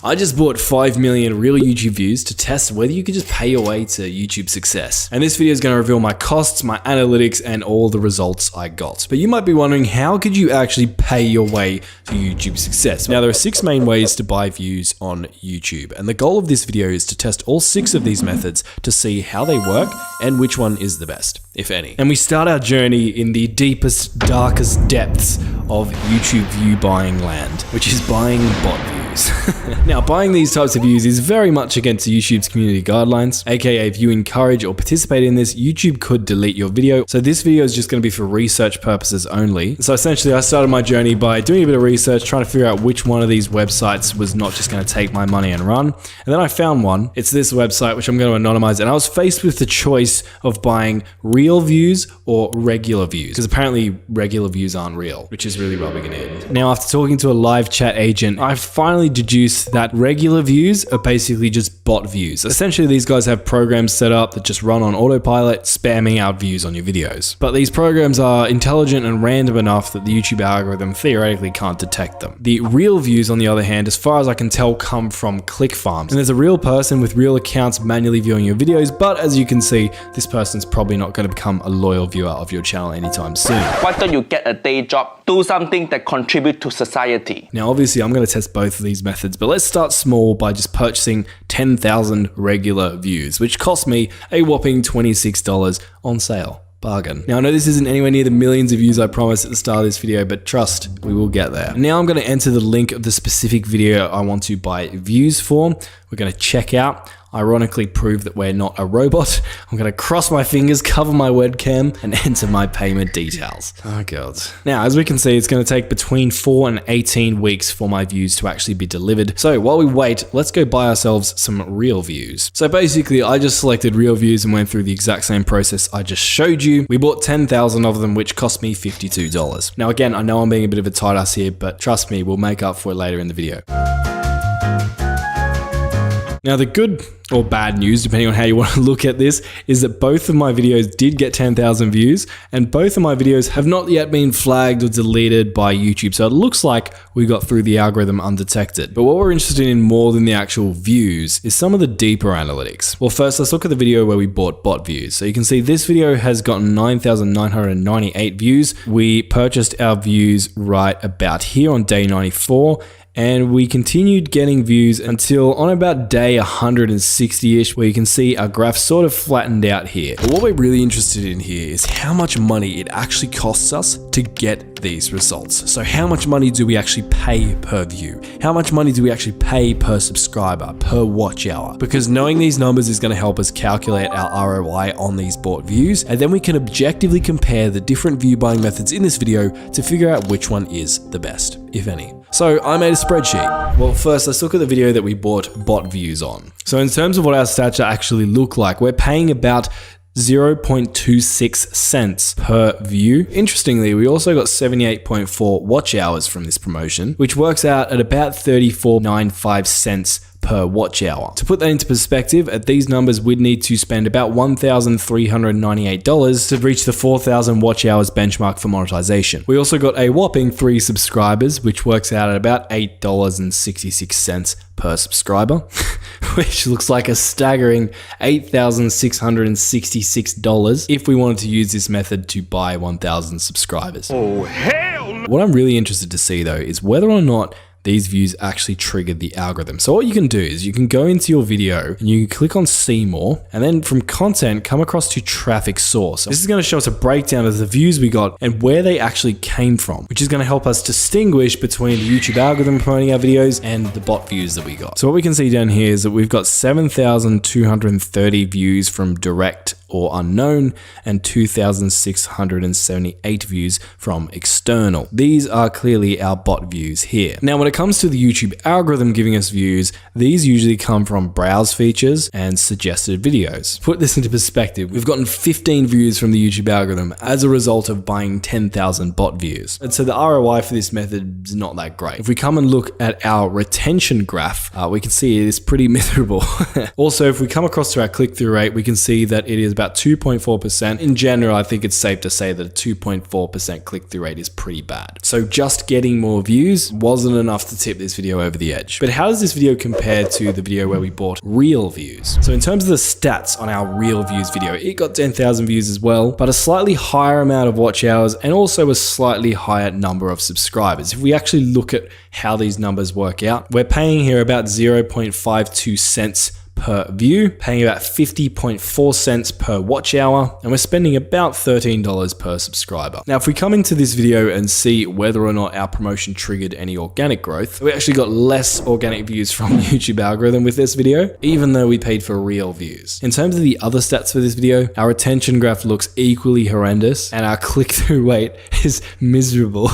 I just bought 5 million real YouTube views to test whether you could just pay your way to YouTube success. And this video is going to reveal my costs, my analytics, and all the results I got. But you might be wondering, how could you actually pay your way to YouTube success? Now, there are 6 main ways to buy views on YouTube. And the goal of this video is to test all 6 of these methods to see how they work and which one is the best, if any. And we start our journey in the deepest, darkest depths of YouTube view buying land, which is buying bot views. Now, buying these types of views is very much against YouTube's community guidelines, aka if you encourage or participate in this, YouTube could delete your video. So this video is just going to be for research purposes only. So essentially, I started my journey by doing a bit of research, trying to figure out which one of these websites was not just going to take my money and run. And then I found one. It's this website, which I'm going to anonymize. And I was faced with the choice of buying real views or regular views, because apparently regular views aren't real, which is really rubbing it in. Now, after talking to a live chat agent, I finally deduced that regular views are basically just bot views. Essentially, these guys have programs set up that just run on autopilot, spamming out views on your videos. But these programs are intelligent and random enough that the YouTube algorithm theoretically can't detect them. The real views, on the other hand, as far as I can tell, come from click farms. And there's a real person with real accounts manually viewing your videos, but as you can see, this person's probably not going to become a loyal viewer of your channel anytime soon. Why don't you get a day job, do something that contributes to society? Now, obviously, I'm going to test both of these methods, but let's start small by just purchasing 10,000 regular views, which cost me a whopping $26 on sale. Bargain. Now, I know this isn't anywhere near the millions of views I promised at the start of this video, but trust, we will get there. Now I'm going to enter the link of the specific video I want to buy views for. We're going to check out. Ironically prove that we're not a robot. I'm going to cross my fingers, cover my webcam, and enter my payment details. Oh god. Now, as we can see, it's going to take between 4 and 18 weeks for my views to actually be delivered. So while we wait, let's go buy ourselves some real views. So basically, I just selected real views and went through the exact same process I just showed you. We bought 10,000 of them, which cost me $52. Now again, I know I'm being a bit of a tight ass here, but trust me, we'll make up for it later in the video. Now, the good or bad news, depending on how you want to look at this, is that both of my videos did get 10,000 views, and both of my videos have not yet been flagged or deleted by YouTube. So it looks like we got through the algorithm undetected. But what we're interested in more than the actual views is some of the deeper analytics. Well, first, let's look at the video where we bought bot views. So you can see this video has gotten 9,998 views. We purchased our views right about here on day 94. And we continued getting views until on about day 160-ish, where you can see our graph sort of flattened out here. But what we're really interested in here is how much money it actually costs us to get these results. So how much money do we actually pay per view? How much money do we actually pay per subscriber, per watch hour? Because knowing these numbers is going to help us calculate our ROI on these bought views, and then we can objectively compare the different view buying methods in this video to figure out which one is the best, if any. So I made a spreadsheet. Well, first, let's look at the video that we bought bot views on. So in terms of what our stats actually look like, we're paying about 0.26 cents per view. Interestingly, we also got 78.4 watch hours from this promotion, which works out at about 34.95 cents per watch hour. To put that into perspective, at these numbers, we'd need to spend about $1,398 to reach the 4,000 watch hours benchmark for monetization. We also got a whopping 3 subscribers, which works out at about $8.66 per subscriber, which looks like a staggering $8,666 if we wanted to use this method to buy 1,000 subscribers. Oh, hell no! What I'm really interested to see though is whether or not these views actually triggered the algorithm. So what you can do is you can go into your video and you can click on see more, and then from content, come across to traffic source. This is going to show us a breakdown of the views we got and where they actually came from, which is going to help us distinguish between the YouTube algorithm promoting our videos and the bot views that we got. So what we can see down here is that we've got 7,230 views from direct or unknown, and 2,678 views from external. These are clearly our bot views here. Now, when it comes to the YouTube algorithm giving us views, these usually come from browse features and suggested videos. Put this into perspective, we've gotten 15 views from the YouTube algorithm as a result of buying 10,000 bot views. And so the ROI for this method is not that great. If we come and look at our retention graph, we can see it is pretty miserable. Also, if we come across to our click-through rate, we can see that it is about 2.4%. In general, I think it's safe to say that a 2.4% click-through rate is pretty bad. So just getting more views wasn't enough to tip this video over the edge. But how does this video compare to the video where we bought real views? So in terms of the stats on our real views video, it got 10,000 views as well, but a slightly higher amount of watch hours and also a slightly higher number of subscribers. If we actually look at how these numbers work out, we're paying here about 0.52 cents per view, paying about 50.4 cents per watch hour, and we're spending about $13 per subscriber. Now, if we come into this video and see whether or not our promotion triggered any organic growth, we actually got less organic views from YouTube algorithm with this video, even though we paid for real views. In terms of the other stats for this video, our retention graph looks equally horrendous, and our click-through rate is miserable.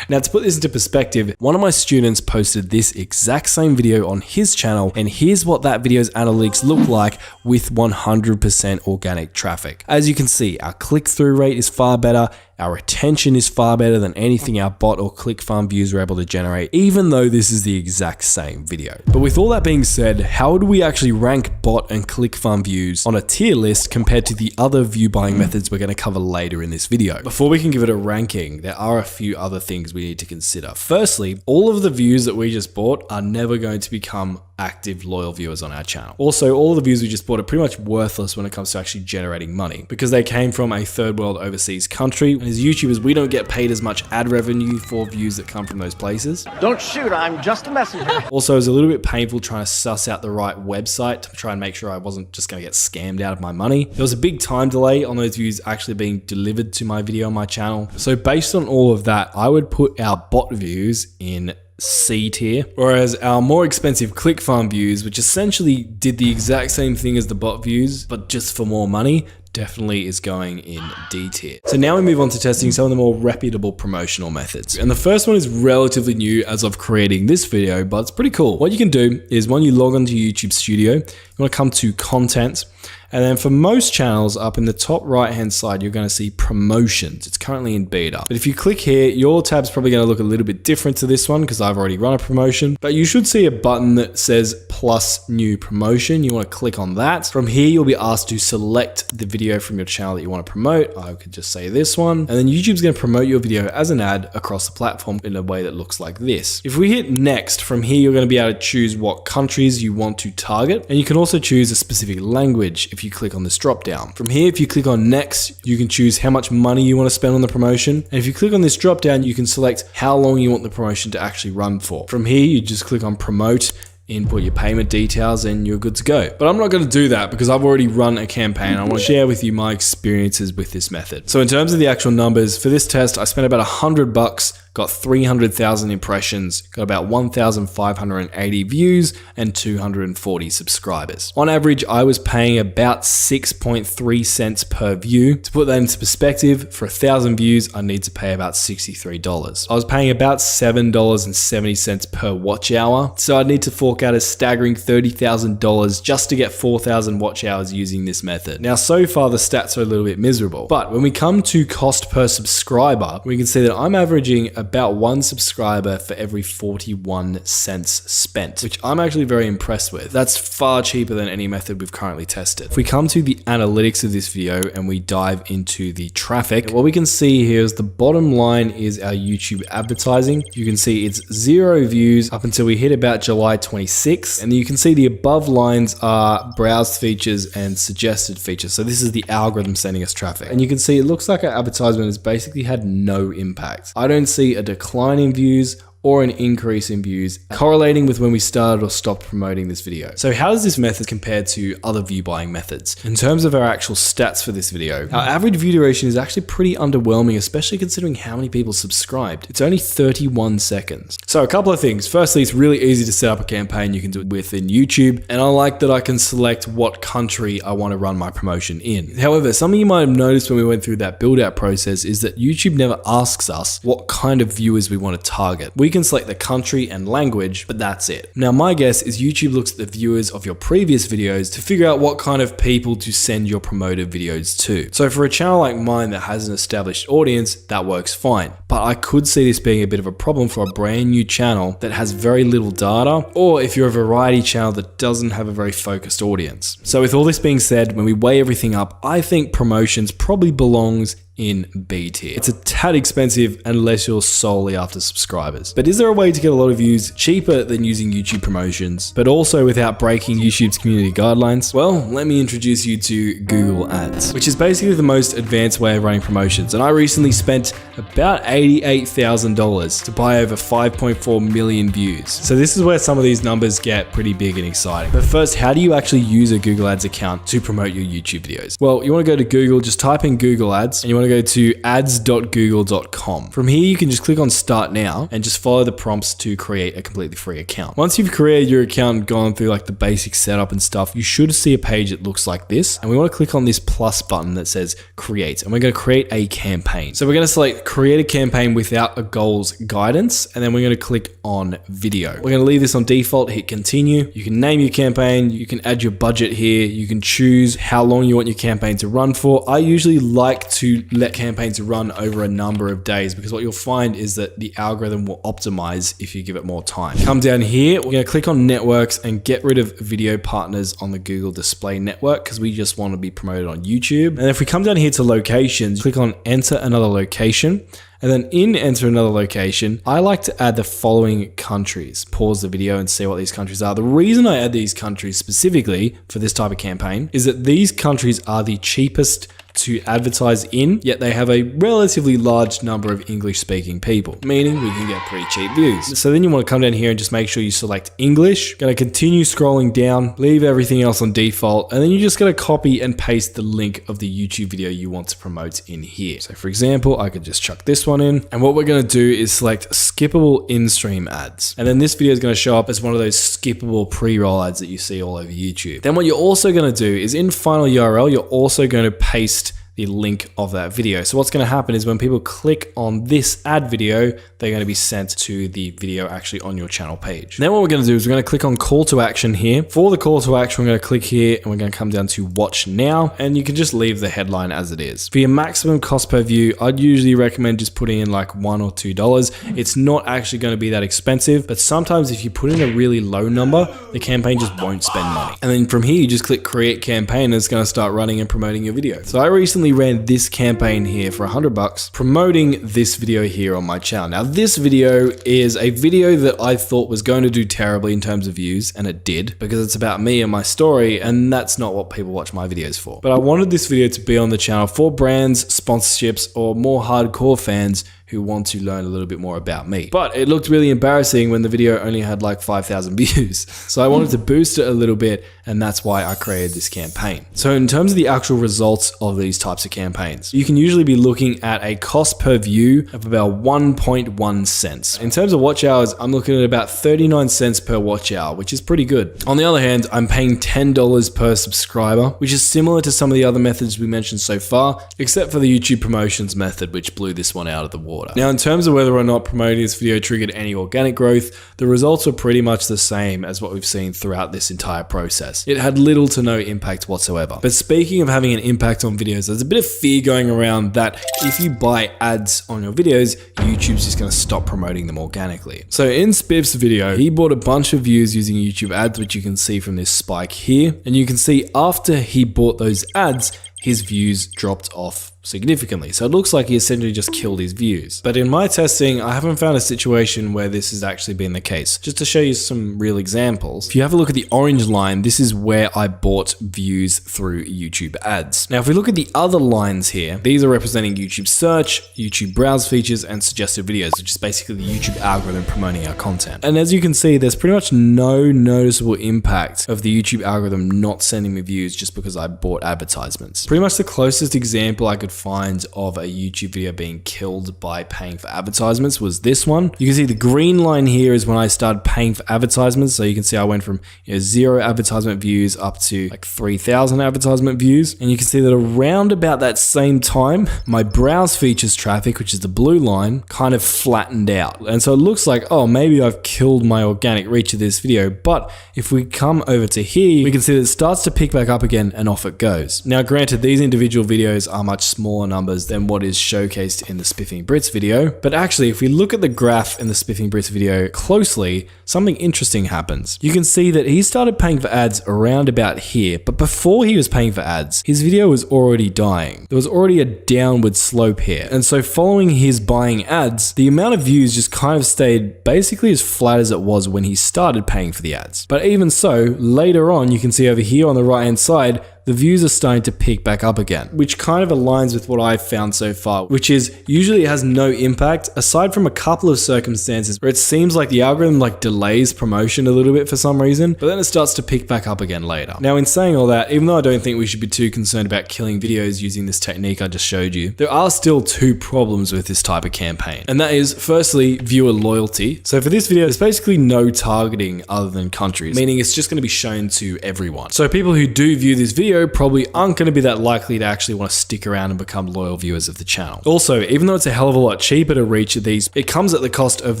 Now, to put this into perspective, one of my students posted this exact same video on his channel, and here's what that video's analytics look like with 100% organic traffic. As you can see, our click-through rate is far better. Our retention is far better than anything our bot or click farm views were able to generate, even though this is the exact same video. But with all that being said, how do we actually rank bot and click farm views on a tier list compared to the other view buying methods we're going to cover later in this video? Before we can give it a ranking, there are a few other things we need to consider. Firstly, all of the views that we just bought are never going to become active loyal viewers on our channel. Also, all the views we just bought are pretty much worthless when it comes to actually generating money because they came from a third world overseas country. And as YouTubers, we don't get paid as much ad revenue for views that come from those places. Don't shoot, I'm just a messenger. Also, it was a little bit painful trying to suss out the right website to try and make sure I wasn't just going to get scammed out of my money. There was a big time delay on those views actually being delivered to my video on my channel. So based on all of that, I would put our bot views in C tier, whereas our more expensive click farm views, which essentially did the exact same thing as the bot views, but just for more money, definitely is going in D tier. So now we move on to testing some of the more reputable promotional methods. And the first one is relatively new as of creating this video, but it's pretty cool. What you can do is when you log onto YouTube Studio, you want to come to content. And then for most channels, up in the top right-hand side, you're going to see promotions. It's currently in beta. But if you click here, your tab's probably going to look a little bit different to this one because I've already run a promotion. But you should see a button that says plus new promotion. You want to click on that. From here, you'll be asked to select the video from your channel that you want to promote. I could just say this one. And then YouTube's going to promote your video as an ad across the platform in a way that looks like this. If we hit next, from here, you're going to be able to choose what countries you want to target. And you can also choose a specific language if you click on this drop down. From here, if you click on next, you can choose how much money you want to spend on the promotion. And if you click on this drop down, you can select how long you want the promotion to actually run for. From here, you just click on promote, input your payment details, and you're good to go. But I'm not going to do that because I've already run a campaign. I want to share with you my experiences with this method. So in terms of the actual numbers for this test, I spent about $100, got 300,000 impressions, got about 1,580 views and 240 subscribers. On average, I was paying about 6.3 cents per view. To put that into perspective, for 1,000 views, I need to pay about $63. I was paying about $7.70 per watch hour. So I'd need to fork out a staggering $30,000 just to get 4,000 watch hours using this method. Now, so far the stats are a little bit miserable, but when we come to cost per subscriber, we can see that I'm averaging about one subscriber for every 41 cents spent, which I'm actually very impressed with. That's far cheaper than any method we've currently tested. If we come to the analytics of this video and we dive into the traffic, what we can see here is the bottom line is our YouTube advertising. You can see it's 0 views up until we hit about July 26th. And you can see the above lines are browsed features and suggested features. So this is the algorithm sending us traffic. And you can see it looks like our advertisement has basically had no impact. I don't see a decline in views or an increase in views correlating with when we started or stopped promoting this video. So how does this method compare to other view buying methods? In terms of our actual stats for this video, our average view duration is actually pretty underwhelming, especially considering how many people subscribed. It's only 31 seconds. So a couple of things. Firstly, it's really easy to set up a campaign. You can do it within YouTube. And I like that I can select what country I want to run my promotion in. However, something you might have noticed when we went through that build out process is that YouTube never asks us what kind of viewers we want to target. We we can select the country and language, but that's it. Now my guess is YouTube looks at the viewers of your previous videos to figure out what kind of people to send your promoted videos to. So for a channel like mine that has an established audience, that works fine. But I could see this being a bit of a problem for a brand new channel that has very little data, or if you're a variety channel that doesn't have a very focused audience. So with all this being said, when we weigh everything up, I think promotions probably belongs in B tier. It's a tad expensive unless you're solely after subscribers. But is there a way to get a lot of views cheaper than using YouTube promotions, but also without breaking YouTube's community guidelines? Well, let me introduce you to Google Ads, which is basically the most advanced way of running promotions. And I recently spent about $88,000 to buy over 5.4 million views. So this is where some of these numbers get pretty big and exciting. But first, how do you actually use a Google Ads account to promote your YouTube videos? Well, you want to go to Google, just type in Google Ads, and you want to go to ads.google.com. From here, you can just click on Start Now and just follow the prompts to create a completely free account. Once you've created your account and gone through like the basic setup and stuff, you should see a page that looks like this. And we want to click on this plus button that says Create, and we're going to create a campaign. So we're going to select Create a campaign without a goals guidance, and then we're going to click on Video. We're going to leave this on default, hit Continue. You can name your campaign, you can add your budget here, you can choose how long you want your campaign to run for. I usually like to let campaigns run over a number of days, because what you'll find is that the algorithm will optimize if you give it more time. Come down here, we're going to click on networks and get rid of video partners on the Google Display Network, because we just want to be promoted on YouTube. And if we come down here to locations, click on enter another location. And then in enter another location, I like to add the following countries. Pause the video and see what these countries are. The reason I add these countries specifically for this type of campaign is that these countries are the cheapest to advertise in, yet they have a relatively large number of English speaking people, meaning we can get pretty cheap views. So then you want to come down here and just make sure you select English. Going to continue scrolling down, leave everything else on default, and then you're just going to copy and paste the link of the YouTube video you want to promote in here. So for example, I could just chuck this one in, and what we're going to do is select skippable in-stream ads. And then this video is going to show up as one of those skippable pre-roll ads that you see all over YouTube. Then what you're also going to do is in final URL, you're also going to paste the link of that video. So what's going to happen is when people click on this ad video, they're going to be sent to the video actually on your channel page. Then what we're going to do is we're going to click on call to action here. For the call to action, we're going to click here and we're going to come down to watch now, and you can just leave the headline as it is. For your maximum cost per view, I'd usually recommend just putting in like $1 or $2. It's not actually going to be that expensive, but sometimes if you put in a really low number, the campaign just won't spend money. And then from here, you just click create campaign and it's going to start running and promoting your video. So I recently ran this campaign here for $100 promoting this video here on my channel. Now this video is a video that I thought was going to do terribly in terms of views, and it did, because it's about me and my story, and that's not what people watch my videos for. But I wanted this video to be on the channel for brands, sponsorships, or more hardcore fans who want to learn a little bit more about me. But it looked really embarrassing when the video only had like 5,000 views. So I wanted to boost it a little bit, and that's why I created this campaign. So in terms of the actual results of these types of campaigns, you can usually be looking at a cost per view of about 1.1 cents. In terms of watch hours, I'm looking at about 39 cents per watch hour, which is pretty good. On the other hand, I'm paying $10 per subscriber, which is similar to some of the other methods we mentioned so far, except for the YouTube promotions method, which blew this one out of the water. Now, in terms of whether or not promoting this video triggered any organic growth, the results were pretty much the same as what we've seen throughout this entire process. It had little to no impact whatsoever. But speaking of having an impact on videos, there's a bit of fear going around that if you buy ads on your videos, YouTube's just going to stop promoting them organically. So in Spiff's video, he bought a bunch of views using YouTube ads, which you can see from this spike here. And you can see after he bought those ads, his views dropped off significantly. So it looks like he essentially just killed his views. But in my testing, I haven't found a situation where this has actually been the case. Just to show you some real examples, if you have a look at the orange line, this is where I bought views through YouTube ads. Now, if we look at the other lines here, these are representing YouTube search, YouTube browse features, and suggested videos, which is basically the YouTube algorithm promoting our content. And as you can see, there's pretty much no noticeable impact of the YouTube algorithm not sending me views just because I bought advertisements. Pretty much the closest example I could find of a YouTube video being killed by paying for advertisements was this one. You can see the green line here is when I started paying for advertisements. So you can see I went from 0 advertisement views up to like 3,000 advertisement views. And you can see that around about that same time, my browse features traffic, which is the blue line, kind of flattened out. And so it looks like, oh, maybe I've killed my organic reach of this video. But if we come over to here, we can see that it starts to pick back up again and off it goes. Now, granted, these individual videos are much smaller numbers than what is showcased in the Spiffing Brits video. But actually, if we look at the graph in the Spiffing Brits video closely, something interesting happens. You can see that he started paying for ads around about here, but before he was paying for ads, his video was already dying. There was already a downward slope here. And so following his buying ads, the amount of views just kind of stayed basically as flat as it was when he started paying for the ads. But even so, later on, you can see over here on the right hand side, the views are starting to pick back up again, which kind of aligns with what I've found so far, which is usually it has no impact aside from a couple of circumstances where it seems like the algorithm like delays promotion a little bit for some reason, but then it starts to pick back up again later. Now, in saying all that, even though I don't think we should be too concerned about killing videos using this technique I just showed you, there are still two problems with this type of campaign. And that is, firstly, viewer loyalty. So for this video, there's basically no targeting other than countries, meaning it's just going to be shown to everyone. So people who do view this video probably aren't going to be that likely to actually want to stick around and become loyal viewers of the channel. Also, even though it's a hell of a lot cheaper to reach these, it comes at the cost of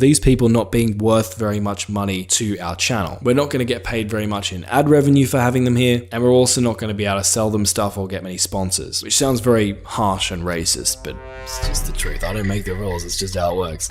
these people not being worth very much money to our channel. We're not going to get paid very much in ad revenue for having them here, and we're also not going to be able to sell them stuff or get many sponsors, which sounds very harsh and racist, but it's just the truth. I don't make the rules, it's just how it works.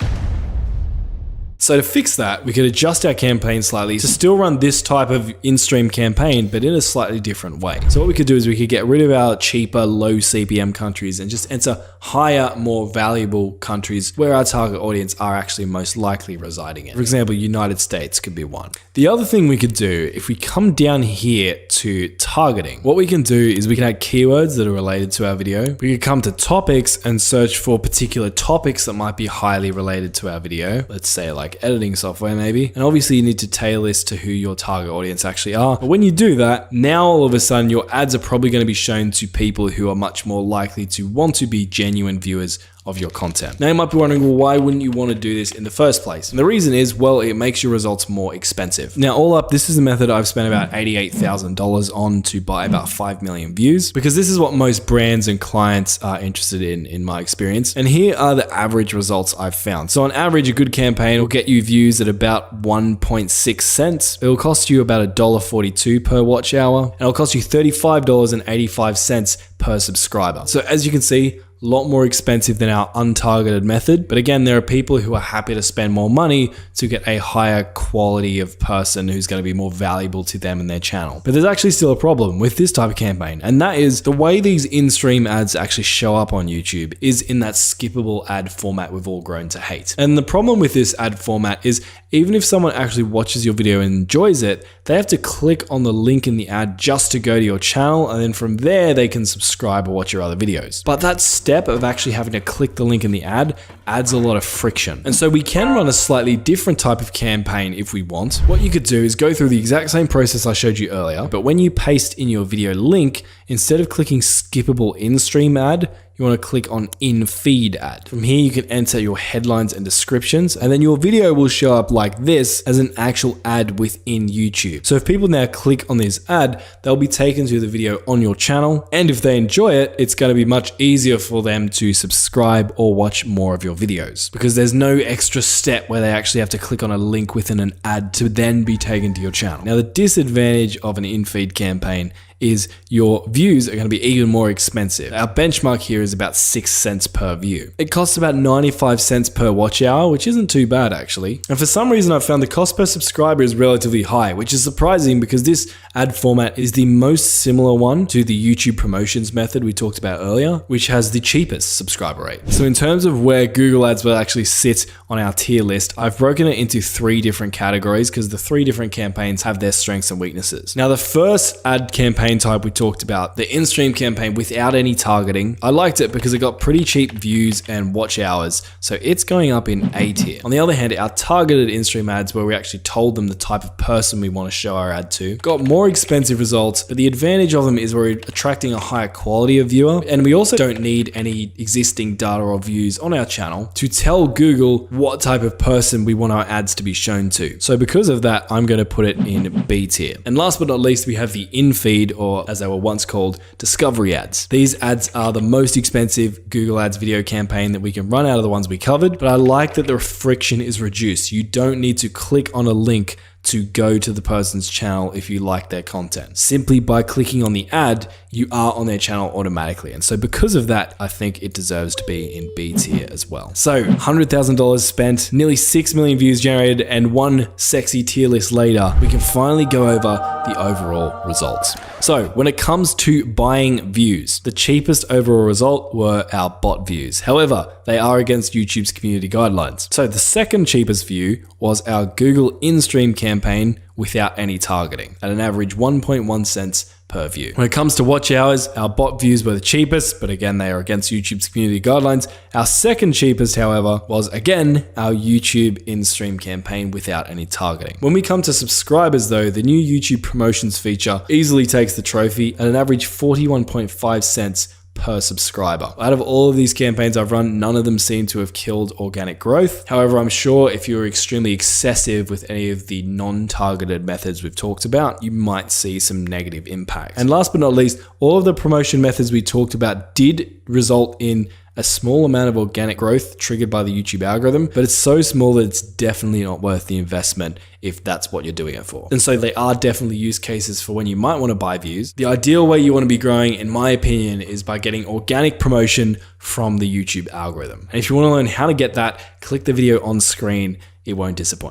So to fix that, we could adjust our campaign slightly to still run this type of in-stream campaign, but in a slightly different way. So what we could do is we could get rid of our cheaper, low CPM countries and just enter higher, more valuable countries where our target audience are actually most likely residing in. For example, United States could be one. The other thing we could do, if we come down here to targeting, what we can do is we can add keywords that are related to our video. We could come to topics and search for particular topics that might be highly related to our video. Let's say like editing software maybe. And obviously you need to tailor this to who your target audience actually are. But when you do that, now all of a sudden your ads are probably going to be shown to people who are much more likely to want to be genuine viewers of your content. Now you might be wondering, well, why wouldn't you want to do this in the first place? And the reason is, well, it makes your results more expensive. Now all up, this is a method I've spent about $88,000 on to buy about 5 million views, because this is what most brands and clients are interested in my experience. And here are the average results I've found. So on average, a good campaign will get you views at about 1.6 cents. It'll cost you about $1.42 per watch hour, and it'll cost you $35.85 per subscriber. So as you can see, a lot more expensive than our untargeted method. But again, there are people who are happy to spend more money to get a higher quality of person who's going to be more valuable to them and their channel. But there's actually still a problem with this type of campaign. And that is the way these in-stream ads actually show up on YouTube is in that skippable ad format we've all grown to hate. And the problem with this ad format is even if someone actually watches your video and enjoys it, they have to click on the link in the ad just to go to your channel. And then from there, they can subscribe or watch your other videos. But that step of actually having to click the link in the ad adds a lot of friction. And so we can run a slightly different type of campaign if we want. What you could do is go through the exact same process I showed you earlier, but when you paste in your video link, instead of clicking skippable in-stream ad, you want to click on in-feed ad. From here, you can enter your headlines and descriptions, and then your video will show up like this as an actual ad within YouTube. So if people now click on this ad, they'll be taken to the video on your channel. And if they enjoy it, it's going to be much easier for them to subscribe or watch more of your videos, because there's no extra step where they actually have to click on a link within an ad to then be taken to your channel. Now, the disadvantage of an in-feed campaign is your views are going to be even more expensive. Our benchmark here is about 6 cents per view. It costs about 95 cents per watch hour, which isn't too bad actually. And for some reason, I've found the cost per subscriber is relatively high, which is surprising because this ad format is the most similar one to the YouTube promotions method we talked about earlier, which has the cheapest subscriber rate. So in terms of where Google Ads will actually sit on our tier list, I've broken it into 3 different categories because the 3 different campaigns have their strengths and weaknesses. Now, the first ad campaign type we talked about, the in-stream campaign without any targeting, I liked it because it got pretty cheap views and watch hours, so it's going up in A tier. On the other hand, our targeted in-stream ads, where we actually told them the type of person we want to show our ad to, got more more expensive results, but the advantage of them is we're attracting a higher quality of viewer, and we also don't need any existing data or views on our channel to tell Google what type of person we want our ads to be shown to. So because of that, I'm going to put it in B tier. And last but not least, we have the in-feed, or as they were once called, discovery ads. These ads are the most expensive Google Ads video campaign that we can run out of the ones we covered, but I like that the friction is reduced. You don't need to click on a link to go to the person's channel if you like their content. Simply by clicking on the ad, you are on their channel automatically. And so because of that, I think it deserves to be in B tier as well. So $100,000 spent, nearly 6 million views generated, and one sexy tier list later, we can finally go over the overall results. So when it comes to buying views, the cheapest overall result were our bot views. However, they are against YouTube's community guidelines. So the second cheapest view was our Google in-stream campaign without any targeting at an average 1.1 cents per view. When it comes to watch hours, our bot views were the cheapest, but again, they are against YouTube's community guidelines. Our second cheapest, however, was again our YouTube in-stream campaign without any targeting. When we come to subscribers though, the new YouTube promotions feature easily takes the trophy at an average 41.5 cents per subscriber. Out of all of these campaigns I've run, none of them seem to have killed organic growth. However, I'm sure if you're extremely excessive with any of the non-targeted methods we've talked about, you might see some negative impact. And last but not least, all of the promotion methods we talked about did result in a small amount of organic growth triggered by the YouTube algorithm, but it's so small that it's definitely not worth the investment if that's what you're doing it for. And so they are definitely use cases for when you might want to buy views. The ideal way you want to be growing, in my opinion, is by getting organic promotion from the YouTube algorithm. And if you want to learn how to get that, click the video on screen. It won't disappoint.